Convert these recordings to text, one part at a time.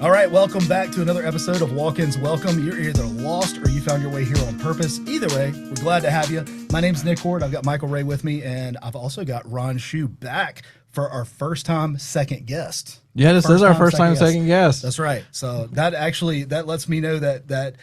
All right, welcome back to another episode of Walk-Ins Welcome. You're either lost or you found your way here on purpose. Either way, we're glad to have you. My name's Nick Horde. I've got Michael Ray with me, and I've also got Ron Shue back for our first time second guest. Yeah, this is our first time second guest. That's right. So that lets me know that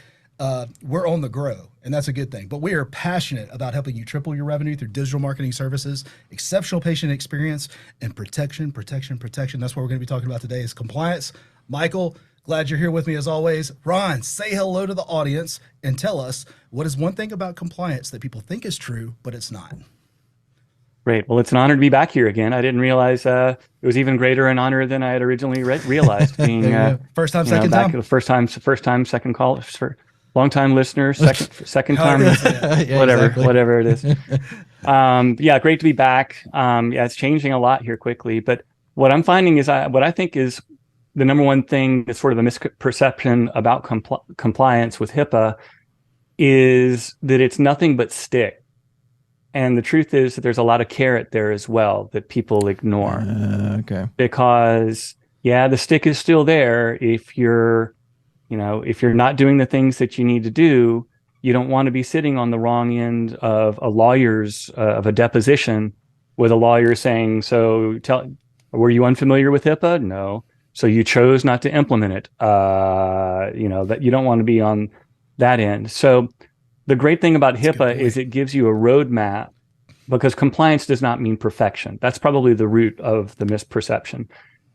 we're on the grow, and that's a good thing. But we are passionate about helping you triple your revenue through digital marketing services, exceptional patient experience, and protection. That's what we're going to be talking about today is compliance. Michael, glad you're here with me as always. Ron, say hello to the audience and tell us what is one thing about compliance that people think is true, but it's not. Great. Well, it's an honor to be back here again. I didn't realize it was even greater an honor than I had originally realized. Being first time, second time. First time, second call for long time listeners, second time, Yeah, whatever it is. Yeah, great to be back. Yeah, it's changing a lot here quickly. But what I'm finding is what I think is the number one thing that's sort of a misperception about compliance with HIPAA is that it's nothing but stick. And the truth is that there's a lot of carrot there as well that people ignore. Okay. Because the stick is still there. If you're not doing the things that you need to do, you don't want to be sitting on the wrong end of of a deposition with a lawyer saying, "So were you unfamiliar with HIPAA?" No. So you chose not to implement it. That you don't want to be on that end. So the great thing about HIPAA is it gives you a roadmap, because compliance does not mean perfection. That's probably the root of the misperception,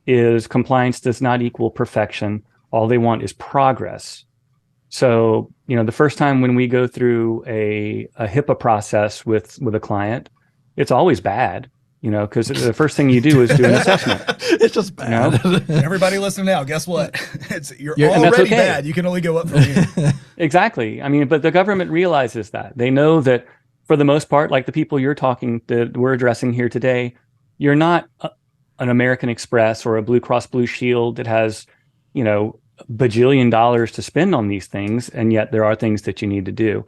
is compliance does not equal perfection. All they want is progress. So, the first time when we go through a HIPAA process with a client, it's always bad. Because the first thing you do is do an assessment. It's just bad. Everybody listening now, guess what? You're already bad. You can only go up from here. Exactly. I mean, but the government realizes that. They know that for the most part, like the people that we're addressing here today, you're not an American Express or a Blue Cross Blue Shield that has, bajillion dollars to spend on these things. And yet there are things that you need to do.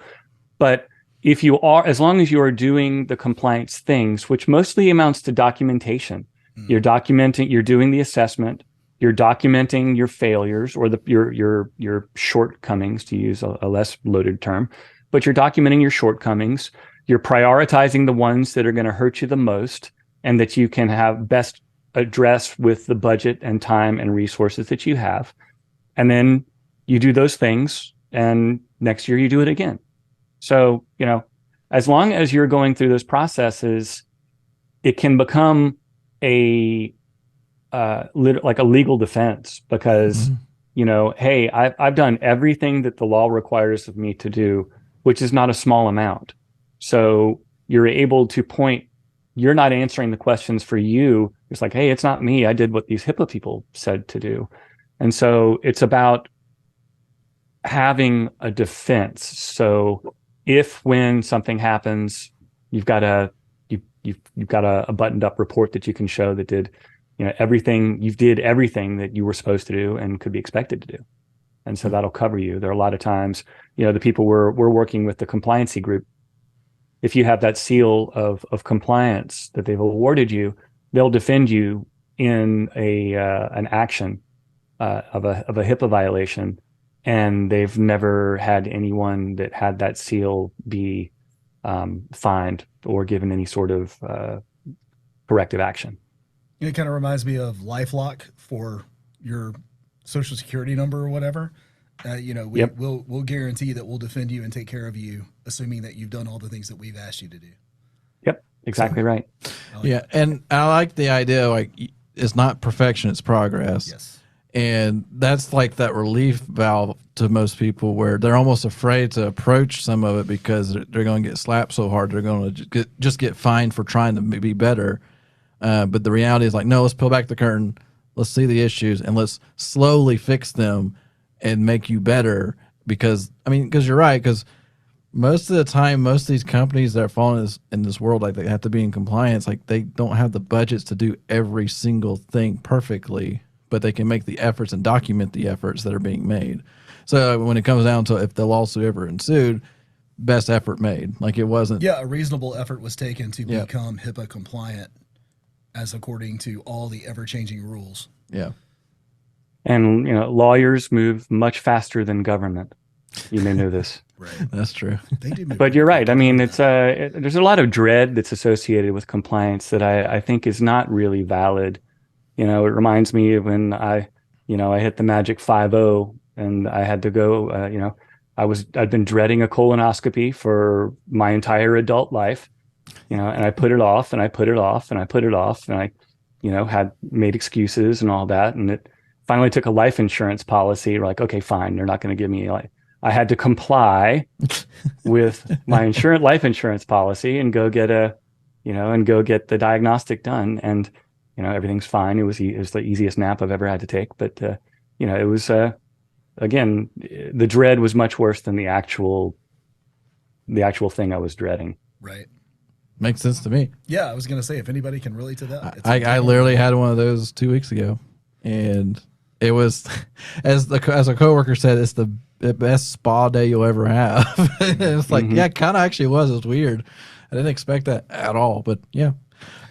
But if you are, as long as you are doing the compliance things, which mostly amounts to documentation, you're doing the assessment, you're documenting your failures or your shortcomings, to use a less loaded term, but you're documenting your shortcomings, you're prioritizing the ones that are going to hurt you the most and that you can have best address with the budget and time and resources that you have. And then you do those things and next year you do it again. So, as long as you're going through those processes, it can become like a legal defense because, hey, I've done everything that the law requires of me to do, which is not a small amount. So you're able to point, you're not answering the questions for you. It's like, hey, it's not me. I did what these HIPAA people said to do. And so it's about having a defense. So when something happens, you've got a buttoned up report that you can show that did, everything that you were supposed to do and could be expected to do. And so that'll cover you. There are a lot of times, the people we're working with, the compliancy group, if you have that seal of compliance that they've awarded you, they'll defend you in an action of a HIPAA violation. And they've never had anyone that had that seal be fined or given any sort of corrective action. It kind of reminds me of LifeLock for your social security number or whatever. We'll guarantee that we'll defend you and take care of you, assuming that you've done all the things that we've asked you to do. Yep, exactly right. And I like the idea, like, it's not perfection, it's progress. Yes. And that's like that relief valve to most people where they're almost afraid to approach some of it because they're going to get slapped so hard. They're going to just get fined for trying to be better. But the reality is like, no, let's peel back the curtain. Let's see the issues and let's slowly fix them and make you better. Because you're right. Because most of the time, most of these companies that are falling in this world, like they have to be in compliance, like they don't have the budgets to do every single thing perfectly, but they can make the efforts and document the efforts that are being made. So when it comes down to if the lawsuit ever ensued, best effort made. Like it wasn't. Yeah, a reasonable effort was taken to become HIPAA compliant as according to all the ever-changing rules. Yeah. And lawyers move much faster than government. You may know this. Right. That's true. They do move But you're right. I mean, quickly. there's a lot of dread that's associated with compliance that I think is not really valid. It reminds me of when I hit the magic 5-0 and I had to go. I'd been dreading a colonoscopy for my entire adult life, and I put it off and I put it off and I put it off and I, had made excuses and all that, and it finally took a life insurance policy. Like, okay, fine, they're not going to give me I had to comply with my life insurance policy and go get the diagnostic done. And, everything's fine. It was the easiest nap I've ever had to take. But, it was, again, the dread was much worse than the actual thing I was dreading. Right. Makes sense to me. Yeah, I was going to say, if anybody can relate to that. I literally had one of those 2 weeks ago, and it was, as a coworker said, it's the best spa day you'll ever have. It's like, yeah, it kind of actually was. It was weird. I didn't expect that at all, but yeah.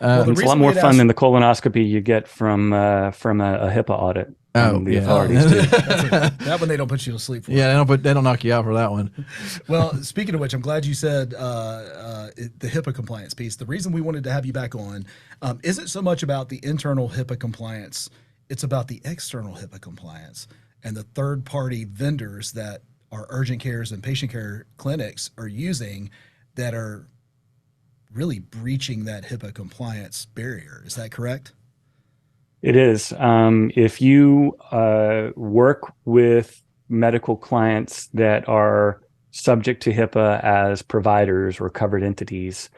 It's a lot more fun than the colonoscopy you get from a HIPAA audit. The authorities do. That one they don't put you to sleep for. Yeah, they don't knock you out for that one. Well, speaking of which, I'm glad you said the HIPAA compliance piece. The reason we wanted to have you back on isn't so much about the internal HIPAA compliance. It's about the external HIPAA compliance and the third-party vendors that our urgent cares and patient care clinics are using that are really breaching that HIPAA compliance barrier. Is that correct? It is. If you work with medical clients that are subject to HIPAA as providers or covered entities,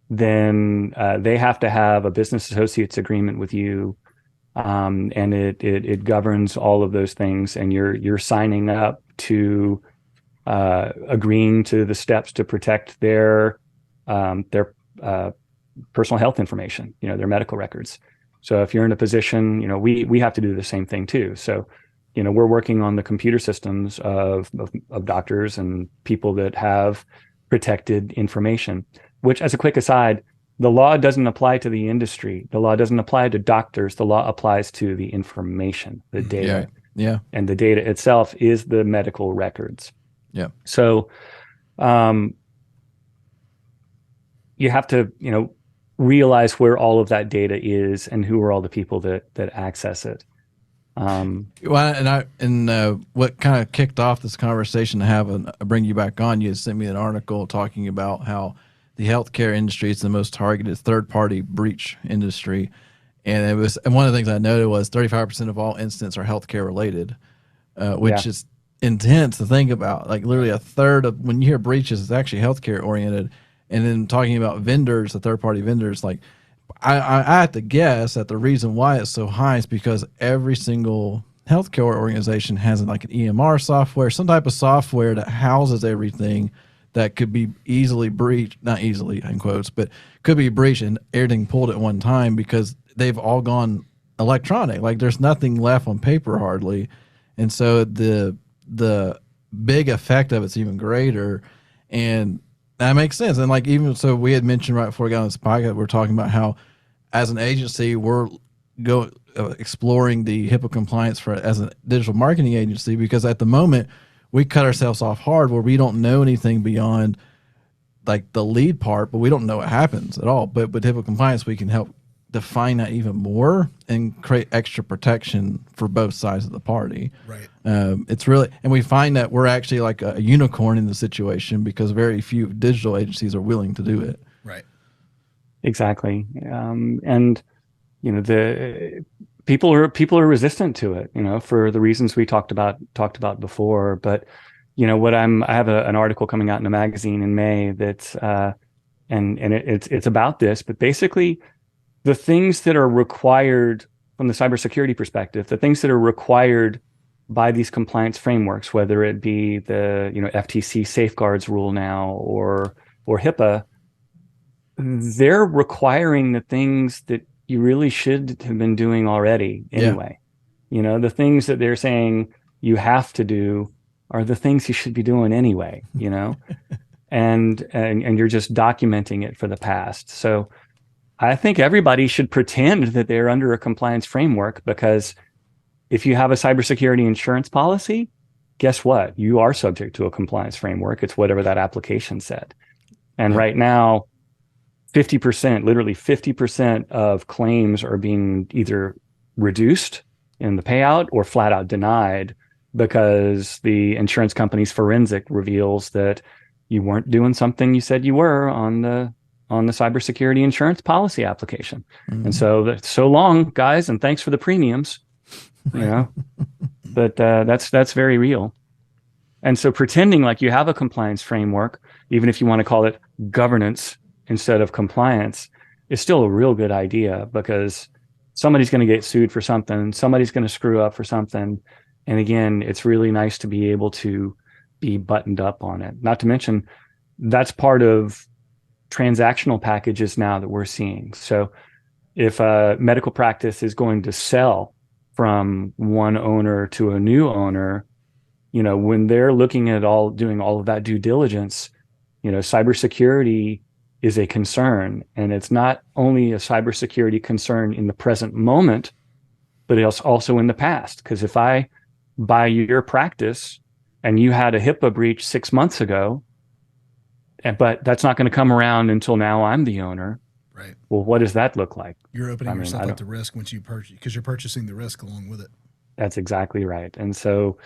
then they have to have a business associates agreement with you, and it governs all of those things. And you're signing up to agreeing to the steps to protect their personal health information, their medical records. So if you're in a position, we have to do the same thing too. So, we're working on the computer systems of doctors and people that have protected information, which, as a quick aside, the law doesn't apply to the industry. The law doesn't apply to doctors. The law applies to the information, the data. Yeah. And the data itself is the medical records. Yeah. So, you have to, realize where all of that data is and who are all the people that access it. Well, what kind of kicked off this conversation to have bring you back on, you sent me an article talking about how the healthcare industry is the most targeted third-party breach industry. And one of the things I noted was 35% of all incidents are healthcare related, which is intense to think about. Like literally a third of, when you hear breaches, it's actually healthcare oriented. And then talking about vendors, the third-party vendors, like I have to guess that the reason why it's so high is because every single healthcare organization has like an EMR software, some type of software that houses everything that could be easily breached, not easily in quotes, but could be breached and everything pulled at one time because they've all gone electronic. Like there's nothing left on paper hardly. And so the big effect of it's even greater. And that makes sense. And like, even so, we had mentioned right before we got on this podcast, we're talking about how as an agency, we're exploring the HIPAA compliance as a digital marketing agency, because at the moment we cut ourselves off hard where we don't know anything beyond like the lead part, but we don't know what happens at all. But with HIPAA compliance, we can help define that even more and create extra protection for both sides of the party. Right. It's really, and we find that we're actually like a unicorn in the situation because very few digital agencies are willing to do it. Right. Exactly. And the people are resistant to it, for the reasons we talked about before. But I have an article coming out in a magazine in May that's and it's about this, but basically the things that are required from the cybersecurity perspective, the things that are required by these compliance frameworks, whether it be the FTC safeguards rule now or HIPAA, they're requiring the things that you really should have been doing already anyway. Yeah. The things that they're saying you have to do are the things you should be doing anyway, and you're just documenting it for the past. So I think everybody should pretend that they're under a compliance framework, because if you have a cybersecurity insurance policy, guess what? You are subject to a compliance framework. It's whatever that application said. And right now, 50%, literally 50% of claims are being either reduced in the payout or flat out denied because the insurance company's forensic reveals that you weren't doing something you said you were on the cybersecurity insurance policy application. Mm-hmm. And so long, guys, and thanks for the premiums, you know. But that's very real. And so pretending like you have a compliance framework, even if you want to call it governance instead of compliance, is still a real good idea, because somebody's going to get sued for something, somebody's going to screw up for something. And again, it's really nice to be able to be buttoned up on it. Not to mention, that's part of transactional packages now that we're seeing. So if a medical practice is going to sell from one owner to a new owner, you know, when they're looking at doing all of that due diligence, you know, cybersecurity is a concern. And it's not only a cybersecurity concern in the present moment, but it's also in the past. Because if I buy your practice and you had a HIPAA breach 6 months ago, but that's not going to come around until now I'm the owner. Right. Well, what does that look like? You're opening yourself up to risk once you purchase, because you're purchasing the risk along with it. That's exactly right. And so,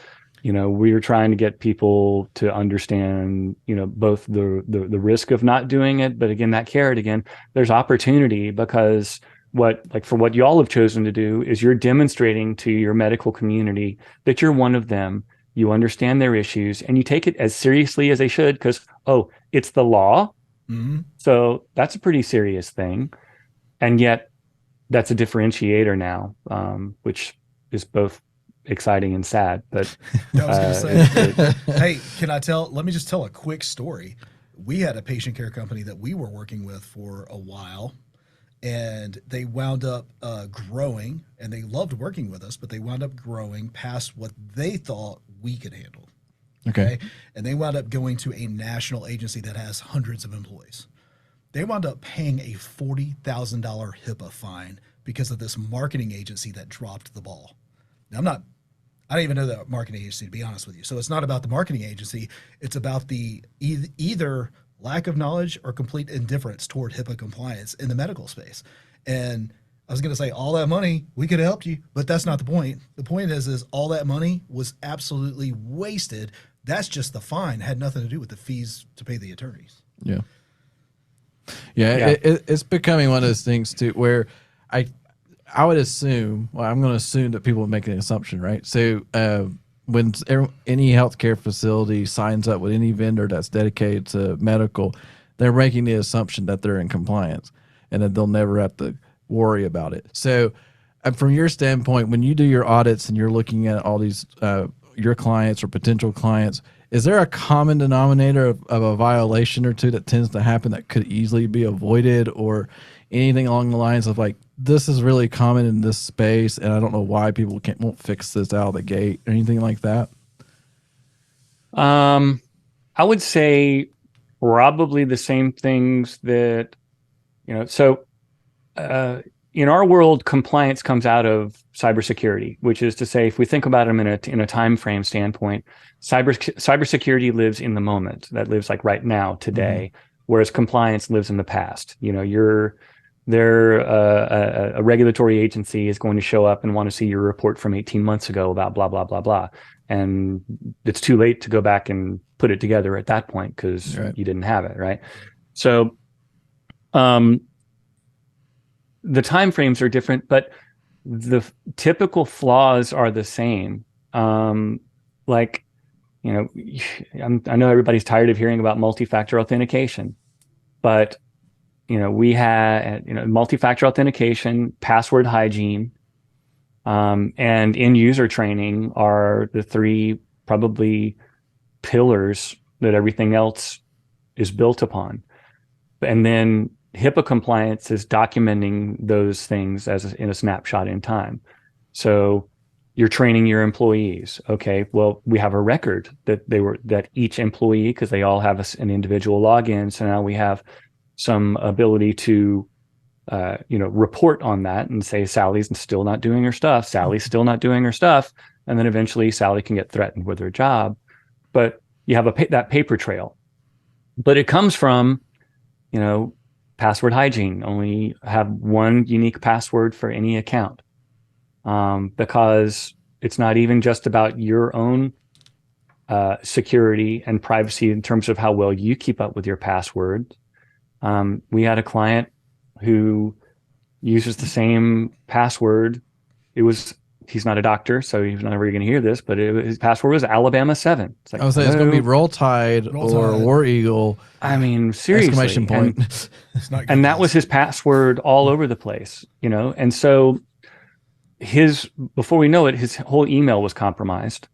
you know, we're trying to get people to understand, you know, both the risk of not doing it, but again, that carrot again, there's opportunity, because for what y'all have chosen to do is you're demonstrating to your medical community that you're one of them. You understand their issues and you take it as seriously as they should, because, oh, it's the law. Mm-hmm. So that's a pretty serious thing. And yet that's a differentiator now, which is both exciting and sad. But I was going to say, hey, let me just tell a quick story. We had a patient care company that we were working with for a while, and they wound up growing, and they loved working with us, but they wound up growing past what they thought we could handle. Okay. And they wound up going to a national agency that has hundreds of employees. They wound up paying a $40,000 HIPAA fine because of this marketing agency that dropped the ball. Now, I don't even know that marketing agency, to be honest with you. So it's not about the marketing agency. It's about the either lack of knowledge or complete indifference toward HIPAA compliance in the medical space. And I was going to say, all that money, we could have helped you, but that's not the point. The point is all that money was absolutely wasted. That's just the fine. It had nothing to do with the fees to pay the attorneys. Yeah. It's becoming one of those things too, where I would assume, I'm going to assume that people make an assumption, right? So when any healthcare facility signs up with any vendor that's dedicated to medical, they're making the assumption that they're in compliance and that they'll never have to worry about it. So from your standpoint, when you do your audits and you're looking at all these your clients or potential clients, is there a common denominator of a violation or two that tends to happen that could easily be avoided, or anything along the lines of like, this is really common in this space and I don't know why people won't fix this out of the gate, or anything like that? I would say probably the same things that, you know, so in our world, compliance comes out of cybersecurity, which is to say, if we think about them in a time frame standpoint, cybersecurity lives in the moment. That lives like right now, today, whereas compliance lives in the past. You know, a regulatory agency is going to show up and want to see your report from 18 months ago about blah, blah, blah, blah. And it's too late to go back and put it together at that point because you didn't have it, right? So the time frames are different, but the typical flaws are the same. Like, you know, I know everybody's tired of hearing about multi-factor authentication, but, you know, we had, multi-factor authentication, password hygiene, and end user training are the three probably pillars that everything else is built upon. And then HIPAA compliance is documenting those things in a snapshot in time. So you're training your employees. Okay, well, we have a record that each employee, because they all have an individual login. So now we have some ability to report on that and say Sally's still not doing her stuff. Sally's still not doing her stuff, and then eventually Sally can get threatened with her job. But you have that paper trail. But it comes from, password hygiene. Only have one unique password for any account, because it's not even just about your own security and privacy in terms of how well you keep up with your passwords. We had a client who uses the same password. He's not a doctor, so he's not ever going to hear this, but his password was Alabama 7. It's like, I was saying it's going to be Roll Tide or War Eagle. I mean, seriously. Exclamation point. And that was his password all over the place, And so before we know it, his whole email was compromised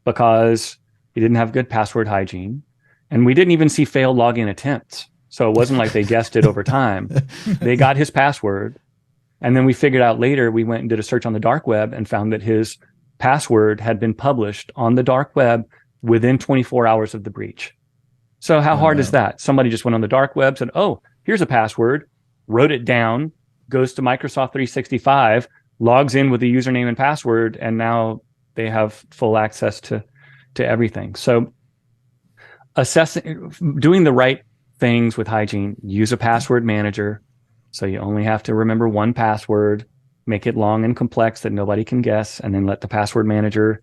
because he didn't have good password hygiene. And we didn't even see failed login attempts. So it wasn't like they guessed it over time. They got his password. And then we figured out later, we went and did a search on the dark web and found that his password had been published on the dark web within 24 hours of the breach. So how hard is that? Somebody just went on the dark web, said, oh, here's a password, wrote it down, goes to Microsoft 365, logs in with the username and password, and now they have full access to everything. So doing the right things with hygiene, use a password manager. So you only have to remember one password, make it long and complex that nobody can guess, and then let the password manager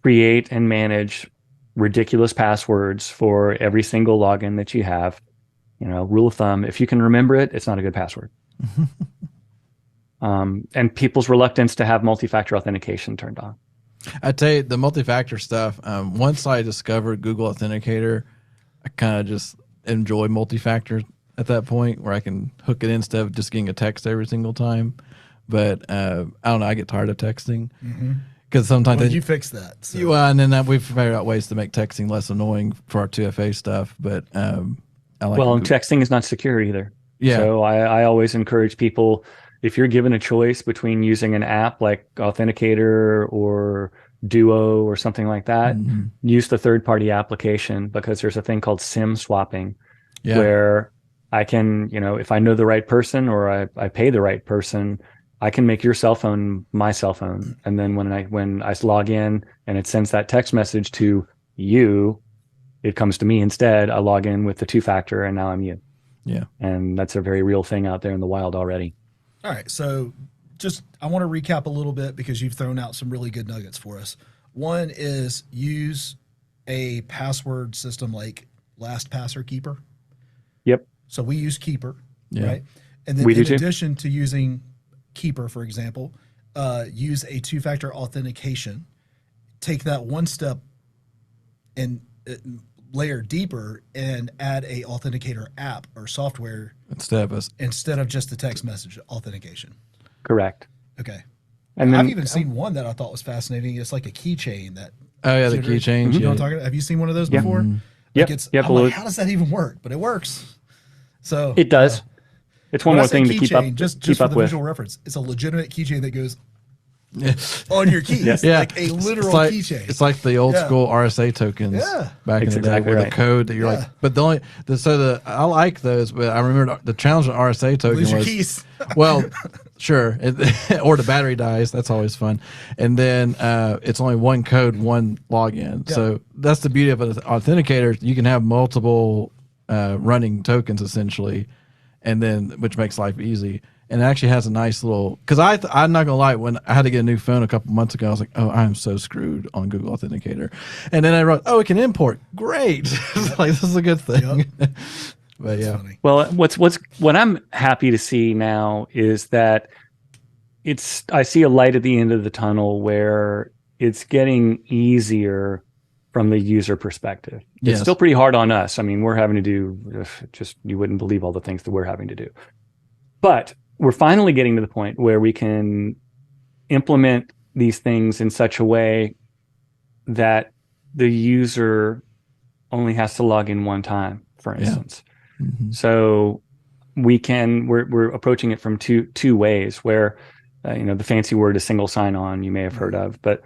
create and manage ridiculous passwords for every single login that you have. Rule of thumb, if you can remember it, it's not a good password. And people's reluctance to have multi-factor authentication turned on. I tell you, the multi-factor stuff, once I discovered Google Authenticator, I kind of just enjoy multi-factor at that point where I can hook it in instead of just getting a text every single time. But I don't know, I get tired of texting because sometimes you fix that. So. Well, and then we've figured out ways to make texting less annoying for our 2FA stuff. But I like. Well, and texting is not secure either. Yeah. So I always encourage people, if you're given a choice between using an app like Authenticator or Duo or something like that, use the third-party application, because there's a thing called SIM swapping, where I can, if I know the right person or I pay the right person, I can make your cell phone my cell phone. And then when I log in and it sends that text message to you, it comes to me instead. I log in with the 2-factor and now I'm you. Yeah. And that's a very real thing out there in the wild already. All right. So I want to recap a little bit because you've thrown out some really good nuggets for us. One is use a password system like LastPass or Keeper. Yep. So we use Keeper, right? And then in addition to using Keeper, for example, use a 2-factor authentication. Take that one step and layer deeper and add a authenticator app or software instead of just the text message authentication. Correct. Okay. And then, I've even seen one that I thought was fascinating. It's like a keychain that. Oh yeah, the keychain. You know what I'm talking about? Have you seen one of those before? Yep. I'm like, how does that even work? But it works. So it does. It's one more thing to keep up. Just for the visual reference, it's a legitimate keychain that goes on your keys, like a literal keychain. It's like the old school RSA tokens back in the day, where the code that you're like. But I like those. But I remember the challenge with RSA token lose your was keys. Well, sure, or the battery dies. That's always fun. And then it's only one code, one login. Yeah. So that's the beauty of an authenticator. You can have multiple running tokens essentially, and then which makes life easy. And it actually has a nice little, because I'm not gonna lie, when I had to get a new phone a couple months ago, I was like, oh, I'm so screwed on Google Authenticator. And then I wrote, oh, it can import. Great. Like, this is a good thing. Yep. But that's funny. Well, what I'm happy to see now is that I see a light at the end of the tunnel where it's getting easier from the user perspective. Yes. It's still pretty hard on us. I mean, we're having to do you wouldn't believe all the things that we're having to do. But we're finally getting to the point where we can implement these things in such a way that the user only has to log in one time, for instance. Yeah. Mm-hmm. So we're approaching it from two ways where, the fancy word is single sign-on, you may have heard of, but,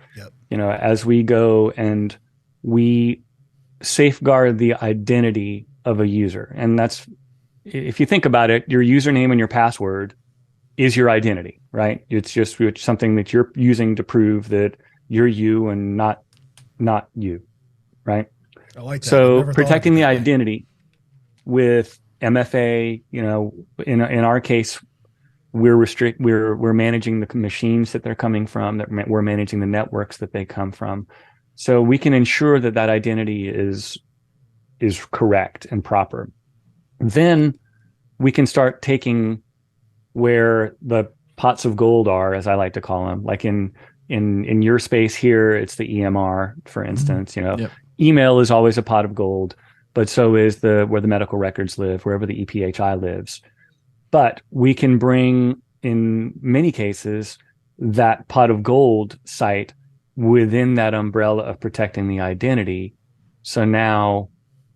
as we go and we safeguard the identity of a user, and that's if you think about it, your username and your password is your identity, right? It's just something that you're using to prove that you're you and not you, right? I like that. So protecting the identity with MFA, in our case, we're managing the machines that they're coming from, that we're managing the networks that they come from. So we can ensure that identity is correct and proper. Then we can start taking where the pots of gold are, as I like to call them, like in your space here, it's the EMR, for instance. Yep. Email is always a pot of gold, but so is where the medical records live, wherever the EPHI lives. But we can bring, in many cases, that pot of gold site within that umbrella of protecting the identity. So now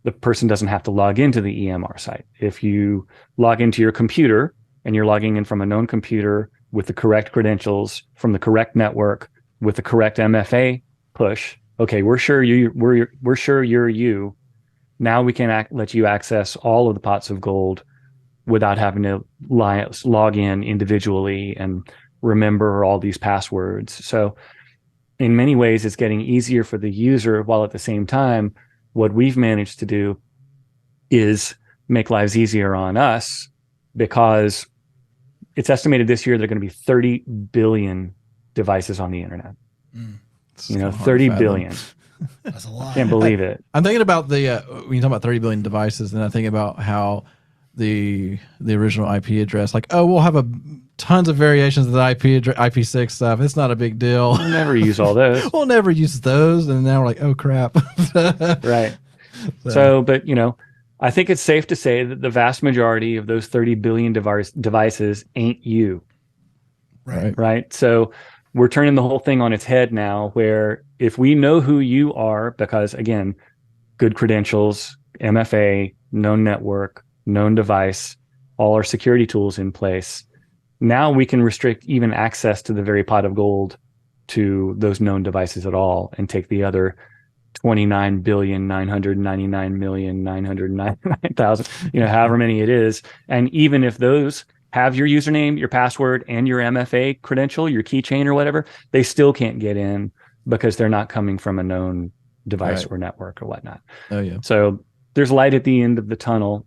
the person doesn't have to log into the EMR site. If you log into your computer and you're logging in from a known computer with the correct credentials from the correct network with the correct MFA push, okay, we're sure you're you. Now we can let you access all of the pots of gold without having to log in individually and remember all these passwords. So in many ways, it's getting easier for the user, while at the same time, what we've managed to do is make lives easier on us, because it's estimated this year there are going to be 30 billion devices on the internet. 30 billion. That's a lot. I can't believe it. I'm thinking about when you talk about 30 billion devices, and I think about how the original IP address, like, oh, we'll have tons of variations of the IP6 stuff. It's not a big deal. We'll never use all those. We'll never use those. And now we're like, oh crap. Right. So, but I think it's safe to say that the vast majority of those 30 billion devices ain't you. Right. So we're turning the whole thing on its head now, where if we know who you are, because again, good credentials, MFA, known network, known device, all our security tools in place, now we can restrict even access to the very pot of gold to those known devices at all, and take the other 29,999,999,000, however many it is. And even if those have your username, your password, and your MFA credential, your keychain or whatever, they still can't get in because they're not coming from a known device or network or whatnot. Oh yeah. So there's light at the end of the tunnel,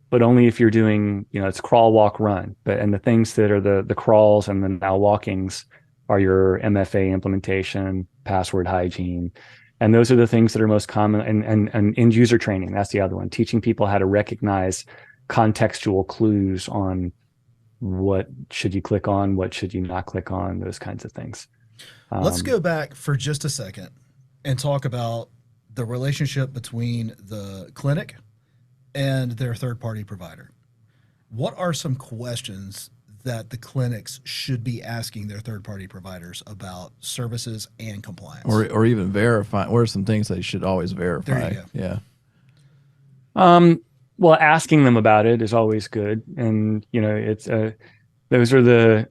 but only if you're doing, it's crawl, walk, run. And the things that are the crawls and the now walkings are your MFA implementation, password hygiene. And those are the things that are most common. And end user training, that's the other one. Teaching people how to recognize contextual clues on what should you click on, what should you not click on, those kinds of things. Let's go back for just a second and talk about the relationship between the clinic and their third-party provider. What are some questions that the clinics should be asking their third-party providers about services and compliance? Or even verify? What are some things they should always verify? There you go. Yeah. Well, asking them about it is always good. And, it's those are the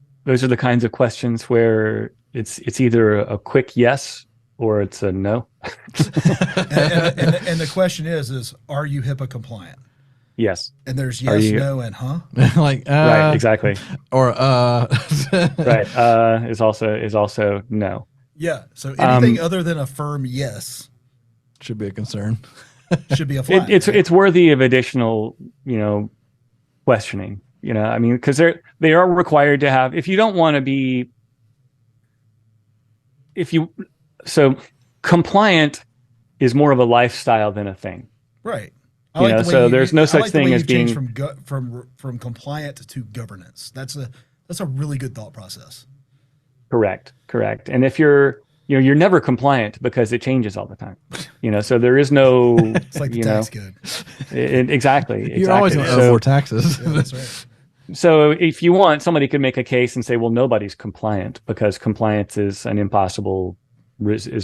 kinds of questions where it's either a quick yes or it's a no. and the question is, are you HIPAA compliant? Yes. And there's yes, no, and huh? Like right, exactly. Or right. Is also no. Yeah. So anything other than a firm yes should be a concern. Should be a flag. It's worthy of additional, questioning. Because they are required to have. If you don't want to be, so compliant is more of a lifestyle than a thing. Right. So there's no such thing as being from compliant to governance. That's a really good thought process. Correct. And if you're never compliant because it changes all the time. So there is no. It's like the tax code. Exactly. You're always going to owe more taxes. Yeah, that's right. So if you want, somebody could make a case and say, well, nobody's compliant because compliance is a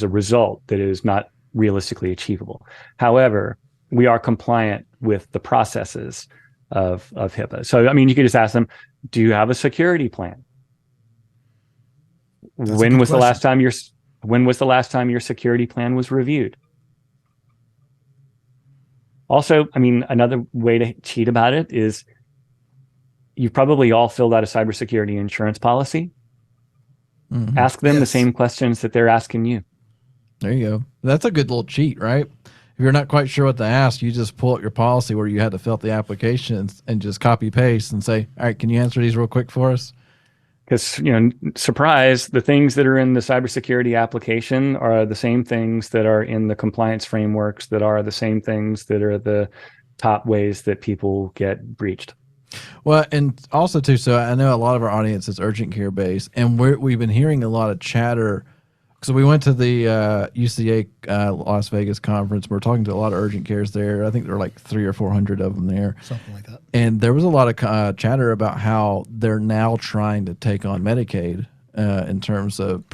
result that is not realistically achievable. However, we are compliant with the processes of HIPAA. So, you could just ask them, do you have a security plan? When was the last time your security plan was reviewed? Also, I mean, another way to cheat about it is you've probably all filled out a cybersecurity insurance policy. Mhm. Ask them the Yes. same questions that they're asking you. There you go. That's a good little cheat, right? If you're not quite sure what to ask, you just pull up your policy where you had to fill out the applications and just copy paste and say, all right, can you answer these real quick for us? Because, surprise, the things that are in the cybersecurity application are the same things that are in the compliance frameworks, that are the same things that are the top ways that people get breached. Well, and also too, so I know a lot of our audience is urgent care based, and we've been hearing a lot of chatter. So we went to the UCA Las Vegas conference. We're talking to a lot of urgent cares there. I think there were like 300 or 400 of them there. Something like that. And there was a lot of chatter about how they're now trying to take on Medicaid in terms of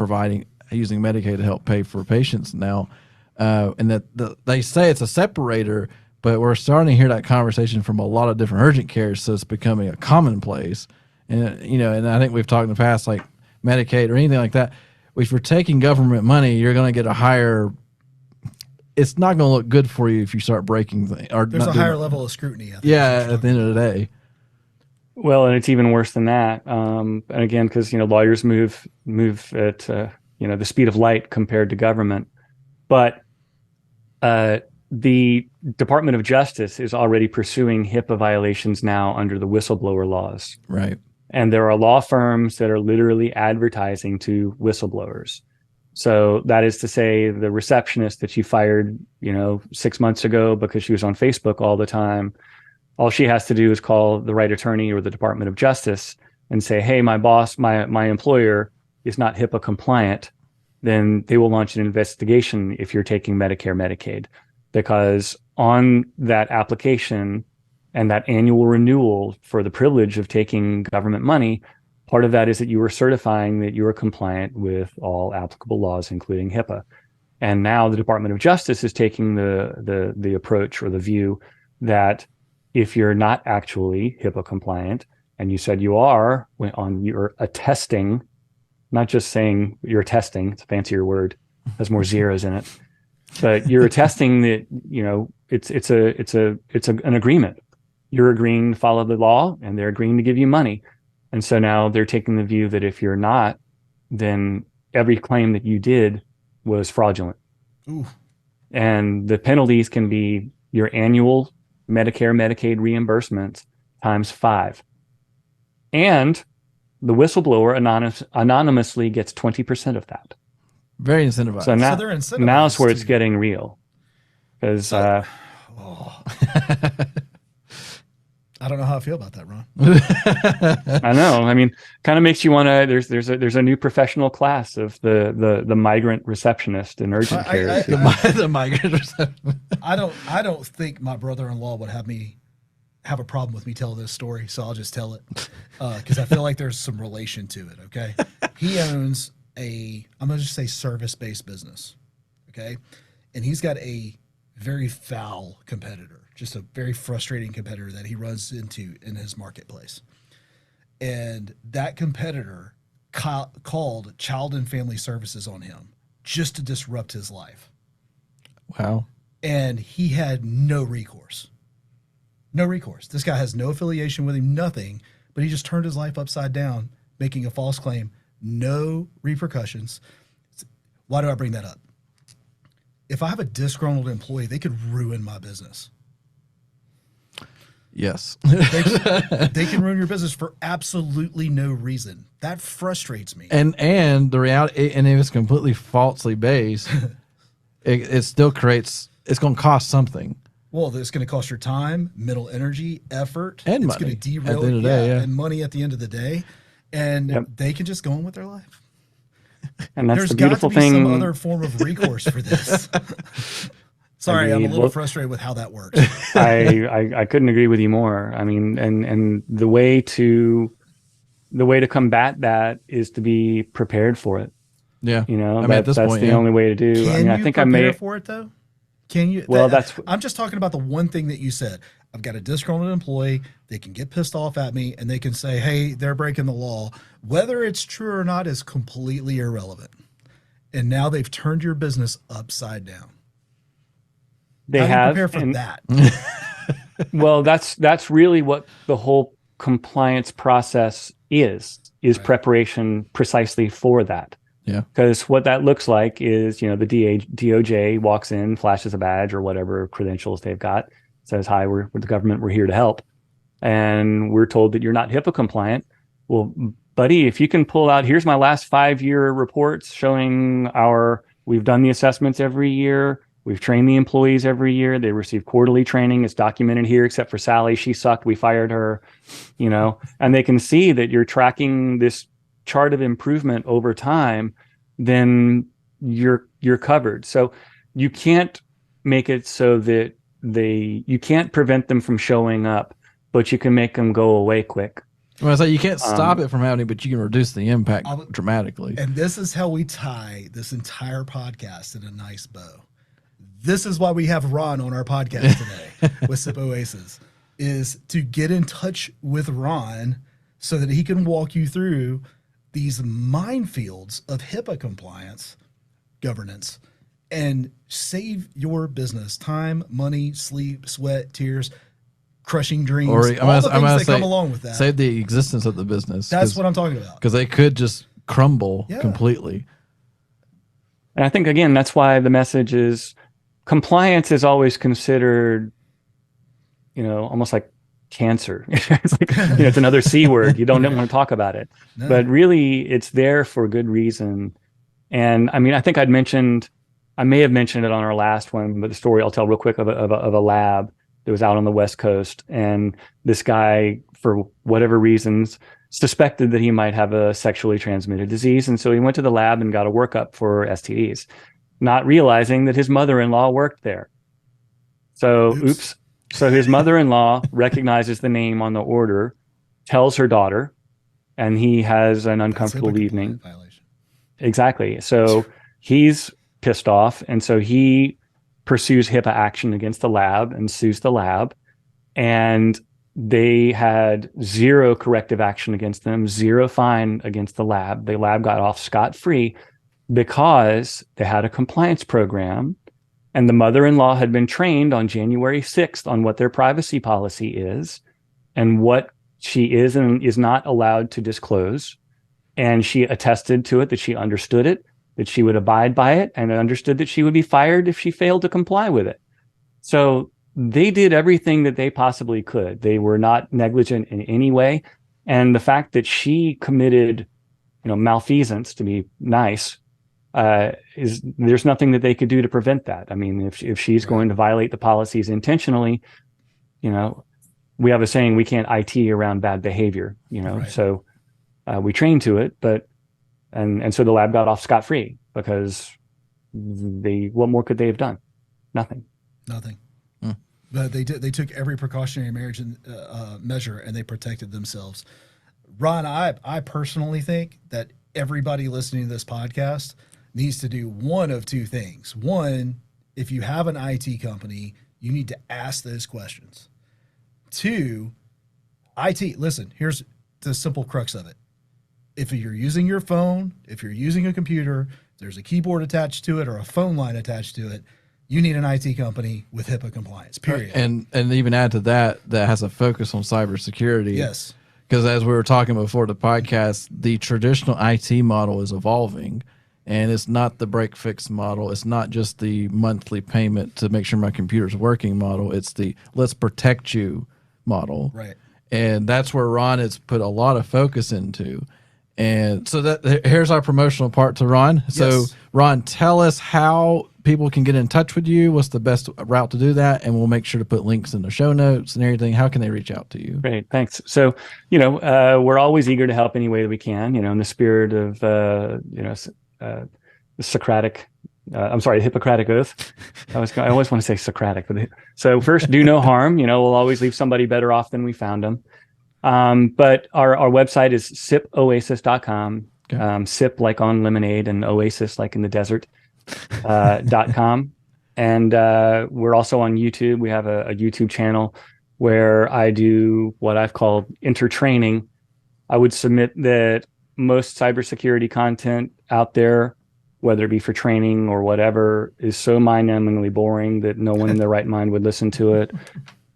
using Medicaid to help pay for patients now. And that they say it's a separator, but we're starting to hear that conversation from a lot of different urgent cares. So it's becoming a commonplace. And, and I think we've talked in the past, like Medicaid or anything like that. If you're taking government money, you're going to get a higher. It's not going to look good for you if you start breaking things. There's a higher level of scrutiny. I think, yeah, at the end of the day. Well, and it's even worse than that. And again, because lawyers move at the speed of light compared to government, but the Department of Justice is already pursuing HIPAA violations now under the whistleblower laws. Right. And there are law firms that are literally advertising to whistleblowers. So that is to say, the receptionist that you fired, 6 months ago because she was on Facebook all the time, all she has to do is call the right attorney or the Department of Justice and say, hey, my boss, my employer is not HIPAA compliant. Then they will launch an investigation if you're taking Medicare, Medicaid, because on that application and that annual renewal for the privilege of taking government money, part of that is that you are certifying that you are compliant with all applicable laws, including HIPAA. And now the Department of Justice is taking the approach or the view that if you're not actually HIPAA compliant, and you said you are on your attesting, not just saying you're attesting, it's a fancier word, has more zeros in it, but you're attesting that it's an agreement. You're agreeing to follow the law, and they're agreeing to give you money. And so now they're taking the view that if you're not, then every claim that you did was fraudulent. Ooh. And the penalties can be your annual Medicare, Medicaid reimbursements times 5. And the whistleblower anonymously gets 20% of that. Very incentivized. So now, they're incentivized now it's where it's getting real. Because I don't know how I feel about that, Ron. I know. I mean, kind of makes you want to. There's a new professional class of the migrant receptionist in urgent care. The migrant receptionist. I don't think my brother-in-law would have a problem with me telling this story, so I'll just tell it because I feel like there's some relation to it. Okay, he owns I'm gonna just say service-based business. Okay, and he's got a very foul competitor, just a very frustrating competitor that he runs into in his marketplace. And that competitor called Child and Family Services on him just to disrupt his life. Wow. And he had no recourse. No recourse. This guy has no affiliation with him, nothing, but he just turned his life upside down, making a false claim, no repercussions. Why do I bring that up? If I have a disgruntled employee, they could ruin my business. Yes. They can ruin your business for absolutely no reason. That frustrates me. And the reality, and if it's completely falsely based, it still creates. It's going to cost something. Well, it's going to cost your time, mental energy, effort, and it's money. going to derail At the end of the day, and money at the end of the day, and they can just go on with their life. And that's There's the beautiful got to be thing. some other form of recourse for this. Sorry, I'm a little frustrated with how that works. I couldn't agree with you more. I mean, and the way to combat that is to be prepared for it. Yeah, I mean, at this that's point, the only way to do. I mean, I think I may for it though. Can you? Well, I'm just talking about the one thing that you said. I've got a disgruntled employee. They can get pissed off at me, and they can say, "Hey, they're breaking the law." Whether it's true or not is completely irrelevant. And now they've turned your business upside down. They How do you have, prepare for and that? well, that's really what the whole compliance process is Right. preparation precisely for that. Yeah. Because what that looks like is, the DOJ walks in, flashes a badge or whatever credentials they've got, says, "Hi, we're the government. We're here to help." And we're told that you're not HIPAA compliant. Well, buddy, if you can pull out, here's my last 5-year reports showing we've done the assessments every year. We've trained the employees every year. They receive quarterly training. It's documented here, except for Sally. She sucked. We fired her, and they can see that you're tracking this chart of improvement over time. Then you're covered. So you can't make it so that you can't prevent them from showing up, but you can make them go away quick. Well, it's like you can't stop it from happening, but you can reduce the impact dramatically. And this is how we tie this entire podcast in a nice bow. This is why we have Ron on our podcast today with SIP Oasis, is to get in touch with Ron so that he can walk you through these minefields of HIPAA compliance governance and save your business time, money, sleep, sweat, tears, crushing dreams, all the things that come along with that. Save the existence of the business. That's what I'm talking about. Because they could just crumble completely. And I think, again, that's why the message is compliance is always considered, almost like cancer. It's like, it's another C word. You don't want to talk about it. No. But really, it's there for good reason. And I mean, I think I may have mentioned it on our last one, but the story I'll tell real quick of a lab that was out on the West Coast. And this guy, for whatever reasons, suspected that he might have a sexually transmitted disease. And so he went to the lab and got a workup for STDs, not realizing that his mother-in-law worked there. So, oops. So his mother-in-law recognizes the name on the order, tells her daughter, and he has an uncomfortable evening. Violation. Exactly. So he's pissed off. And so he pursues HIPAA action against the lab and sues the lab. And they had 0 corrective action against them, 0 fine against the lab. The lab got off scot-free because they had a compliance program, and the mother-in-law had been trained on January 6th on what their privacy policy is and what she is and is not allowed to disclose. And she attested to it, that she understood it, that she would abide by it, and understood that she would be fired if she failed to comply with it. So they did everything that they possibly could. They were not negligent in any way. And the fact that she committed, malfeasance, to be nice, there's nothing that they could do to prevent that. I mean, if she's going to violate the policies intentionally, we have a saying, we can't IT around bad behavior, right. So we train to it, but and so the lab got off scot-free because what more could they have done? Nothing. But they took every precautionary measure and they protected themselves. Ron, I personally think that everybody listening to this podcast needs to do one of 2 things. One, if you have an IT company, you need to ask those questions. 2, listen, here's the simple crux of it. If you're using your phone, if you're using a computer, there's a keyboard attached to it or a phone line attached to it, you need an IT company with HIPAA compliance, period. And even add to that has a focus on cybersecurity. Yes. Because as we were talking before the podcast, the traditional IT model is evolving, and it's not the break fix model. It's not just the monthly payment to make sure my computer's working model. It's the let's protect you model. Right. And that's where Ron has put a lot of focus into. And so here's our promotional part to Ron. So yes. Ron, tell us how people can get in touch with you. What's the best route to do that? And we'll make sure to put links in the show notes and everything. How can they reach out to you? Great. Thanks. So, we're always eager to help any way that we can, in the spirit of, the Socratic, the Hippocratic Oath. I always want to say Socratic. So first, do no harm. We'll always leave somebody better off than we found them. But our website is sipoasis.com. Okay. Sip like on lemonade and oasis like in the desert. .com. And we're also on YouTube. We have a YouTube channel where I do what I've called intertraining. I would submit that most cybersecurity content out there whether it be for training or whatever, is so mind-numbingly boring that no one in their right mind would listen to it.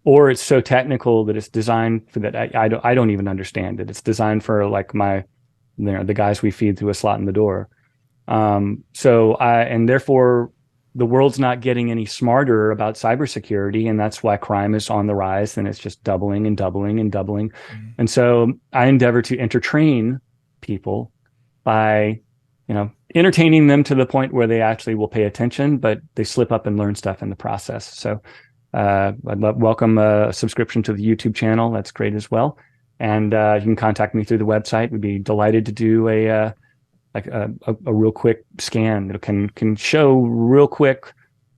Or it's so technical that it's designed for that I don't even understand it. It's designed for like the guys we feed through a slot in the door. And therefore the world's not getting any smarter about cybersecurity, and that's why crime is on the rise, and it's just doubling and doubling and doubling. Mm-hmm. And so I endeavor to entertain people by, entertaining them to the point where they actually will pay attention, but they slip up and learn stuff in the process. So I'd welcome a subscription to the YouTube channel. That's great as well. And you can contact me through the website. We'd be delighted to do a real quick scan that can show real quick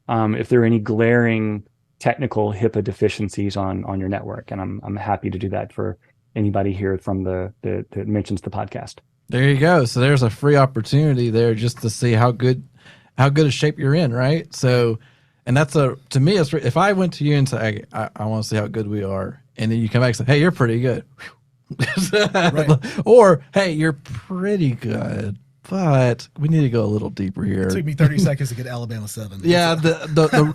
if there are any glaring technical HIPAA deficiencies on your network. And I'm happy to do that for anybody here from that mentions the podcast. There you go. So there's a free opportunity there just to see how good a shape you're in, right? So, and that's to me, if I went to you and said, I want to see how good we are, and then you come back and say, hey, you're pretty good. Right. Or, hey, you're pretty good, but we need to go a little deeper here. It took me 30 seconds to get Alabama 7. Yeah,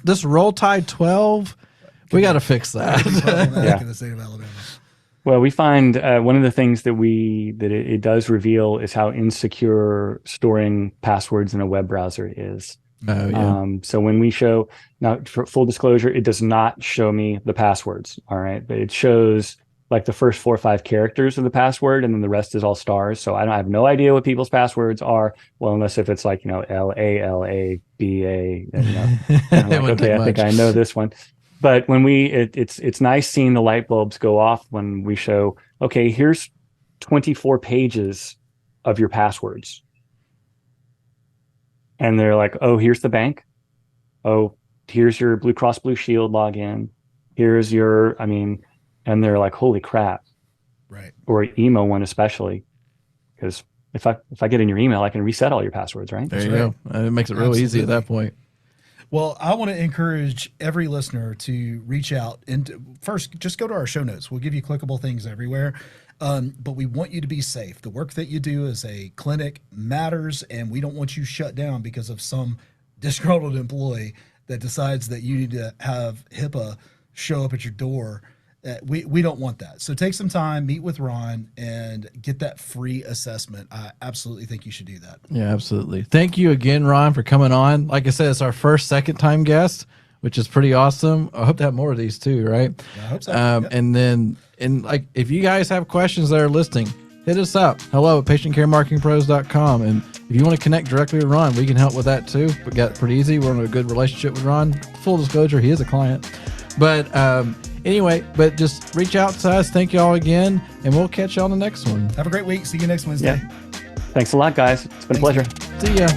this Roll Tide 12, we got to fix that. Yeah. In the state of Alabama. Well, we find one of the things that it does reveal is how insecure storing passwords in a web browser is. Oh, yeah. So when we show, now for full disclosure, it does not show me the passwords. All right. But it shows like the first 4 or 5 characters of the password, and then the rest is all stars. So I have no idea what people's passwords are. Well, unless if it's like, LALABA, okay, I think I know this one. But when it's nice seeing the light bulbs go off when we show, okay, here's 24 pages of your passwords. And they're like, oh, here's the bank. Oh, here's your Blue Cross Blue Shield login. Here's and they're like, holy crap. Right. Or email one especially. Because if I get in your email, I can reset all your passwords, right? There you go. It makes it real easy at that point. Well, I want to encourage every listener to reach out and first just go to our show notes. We'll give you clickable things everywhere. But we want you to be safe. The work that you do as a clinic matters, and we don't want you shut down because of some disgruntled employee that decides that you need to have HIPAA show up at your door. We don't want that. So take some time, meet with Ron, and get that free assessment. I absolutely think you should do that. Yeah, absolutely. Thank you again, Ron, for coming on. Like I said, it's our first second-time guest, which is pretty awesome. I hope to have more of these too, right? I hope so. Yep. And like, if you guys have questions that are listening, hit us up. Hello at patientcaremarketingpros.com. And if you want to connect directly with Ron, we can help with that too. We got it pretty easy. We're in a good relationship with Ron. Full disclosure, he is a client. But anyway, just reach out to us. Thank you all again, and we'll catch you on the next one. Have a great week. See you next Wednesday. Yeah. Thanks a lot, guys. It's been a pleasure. See ya.